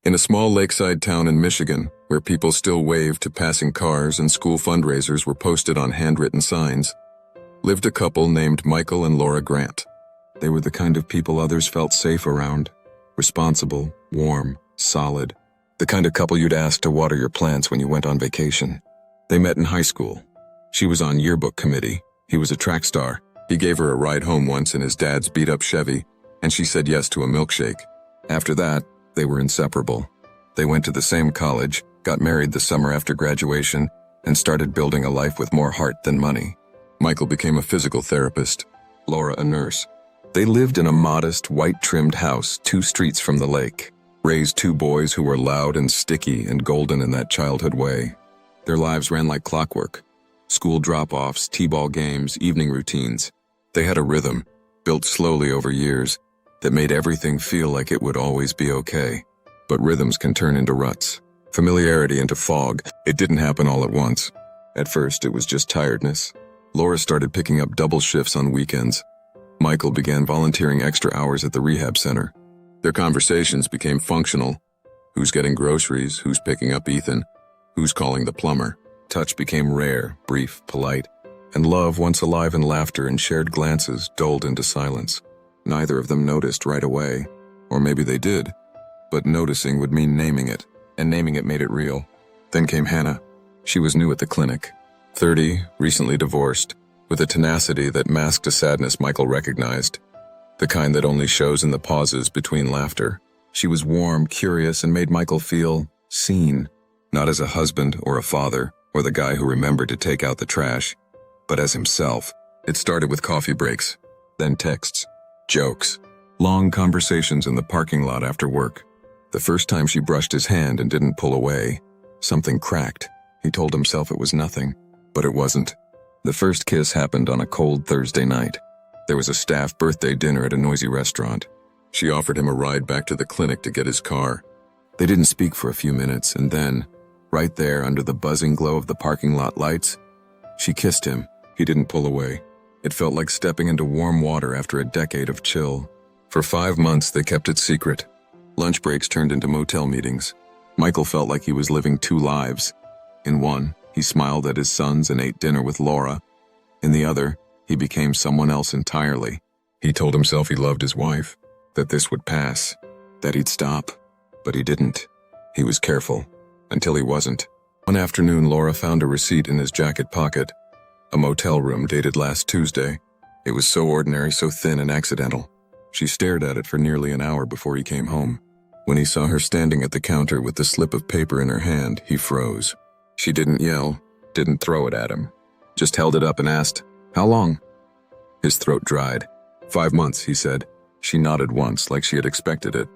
In a small lakeside town in Michigan, where people still waved to passing cars and school fundraisers were posted on handwritten signs, lived a couple named Michael and Laura Grant. They were the kind of people others felt safe around. Responsible, warm, solid. The kind of couple you'd ask to water your plants when you went on vacation. They met in high school. She was on yearbook committee. He was a track star. He gave her a ride home once in his dad's beat-up Chevy, and she said yes to a milkshake. After that, they were inseparable. They went to the same college, got married the summer after graduation, and started building a life with more heart than money. Michael became a physical therapist, Laura a nurse. They lived in a modest, white-trimmed house 2 streets from the lake, raised 2 boys who were loud and sticky and golden in that childhood way. Their lives ran like clockwork. School drop-offs, t-ball games, evening routines. They had a rhythm, built slowly over years, that made everything feel like it would always be okay. But rhythms can turn into ruts, familiarity into fog. It didn't happen all at once. At first, it was just tiredness. Laura started picking up double shifts on weekends. Michael began volunteering extra hours at the rehab center. Their conversations became functional. Who's getting groceries? Who's picking up Ethan? Who's calling the plumber? Touch became rare, brief, polite, and love, once alive in laughter and shared glances, dulled into silence. Neither of them noticed right away, or maybe they did, but noticing would mean naming it, and naming it made it real. Then came Hannah. She was new at the clinic, 30, recently divorced, with a tenacity that masked a sadness Michael recognized, the kind that only shows in the pauses between laughter. She was warm, curious, and made Michael feel seen, not as a husband or a father, or the guy who remembered to take out the trash, but as himself. It started with coffee breaks, then texts, jokes, long conversations in the parking lot after work. The first time she brushed his hand and didn't pull away, something cracked. He told himself it was nothing, but it wasn't. The first kiss happened on a cold Thursday night. There was a staff birthday dinner at a noisy restaurant. She offered him a ride back to the clinic to get his car. They didn't speak for a few minutes, and then, right there under the buzzing glow of the parking lot lights, she kissed him. He didn't pull away. It felt like stepping into warm water after a decade of chill. For 5 months, they kept it secret. Lunch breaks turned into motel meetings. Michael felt like he was living 2 lives. In one, he smiled at his sons and ate dinner with Laura. In the other, he became someone else entirely. He told himself he loved his wife, that this would pass, that he'd stop. But he didn't. He was careful, until he wasn't. One afternoon, Laura found a receipt in his jacket pocket. A motel room dated last Tuesday. It was so ordinary, so thin and accidental. She stared at it for nearly an hour before he came home. When he saw her standing at the counter with the slip of paper in her hand, he froze. She didn't yell, didn't throw it at him, just held it up and asked, "How long?" His throat dried. 5 months, he said. She nodded once, like she had expected it.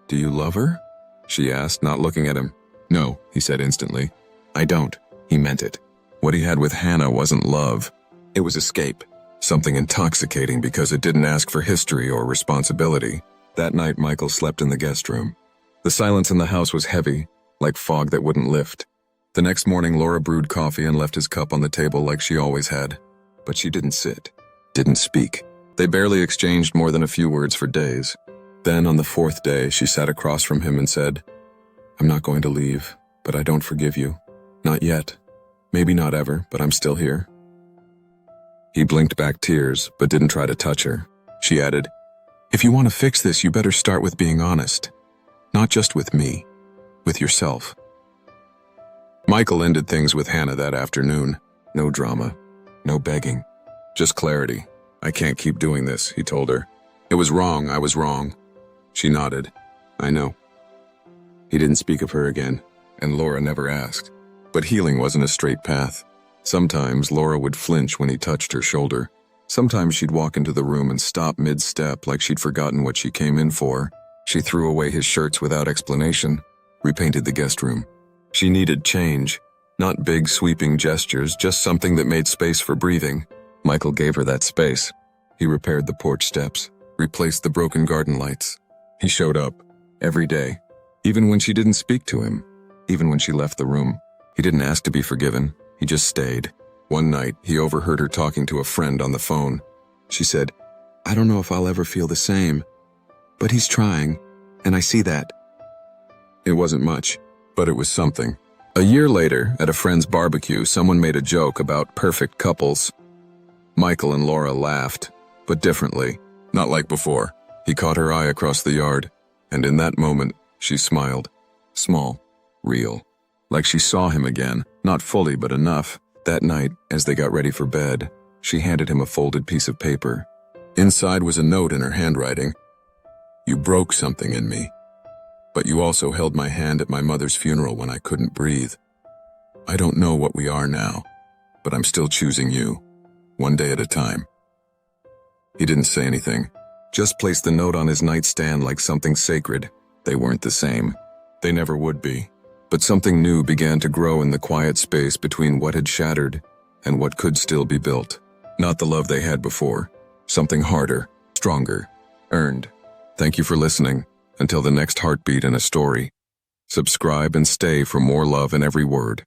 "Do you love her?" she asked, not looking at him. "No," he said instantly. "I don't." He meant it. What he had with Hannah wasn't love. It was escape. Something intoxicating because it didn't ask for history or responsibility. That night, Michael slept in the guest room. The silence in the house was heavy, like fog that wouldn't lift. The next morning, Laura brewed coffee and left his cup on the table like she always had. But she didn't sit, didn't speak. They barely exchanged more than a few words for days. Then, on the 4th day, she sat across from him and said, "I'm not going to leave, but I don't forgive you. Not yet. Maybe not ever, but I'm still here." He blinked back tears, but didn't try to touch her. She added, "If you want to fix this, you better start with being honest. Not just with me, with yourself." Michael ended things with Hannah that afternoon. No drama, no begging, just clarity. "I can't keep doing this," he told her. "It was wrong, I was wrong." She nodded. "I know." He didn't speak of her again, and Laura never asked. But healing wasn't a straight path. Sometimes Laura would flinch when he touched her shoulder. Sometimes she'd walk into the room and stop mid-step like she'd forgotten what she came in for. She threw away his shirts without explanation, repainted the guest room. She needed change, not big sweeping gestures, just something that made space for breathing. Michael gave her that space. He repaired the porch steps, replaced the broken garden lights. He showed up, every day, even when she didn't speak to him, even when she left the room. He didn't ask to be forgiven, he just stayed. One night, he overheard her talking to a friend on the phone. She said, "I don't know if I'll ever feel the same, but he's trying, and I see that." It wasn't much, but it was something. A year later, at a friend's barbecue, someone made a joke about perfect couples. Michael and Laura laughed, but differently. Not like before. He caught her eye across the yard, and in that moment, she smiled. Small, real. Like she saw him again, not fully but enough. That night, as they got ready for bed, she handed him a folded piece of paper. Inside was a note in her handwriting. "You broke something in me, but you also held my hand at my mother's funeral when I couldn't breathe. I don't know what we are now, but I'm still choosing you, one day at a time." He didn't say anything, just placed the note on his nightstand like something sacred. They weren't the same. They never would be. But something new began to grow in the quiet space between what had shattered and what could still be built. Not the love they had before. Something harder, stronger, earned. Thank you for listening. Until the next heartbeat in a story. Subscribe and stay for more love in every word.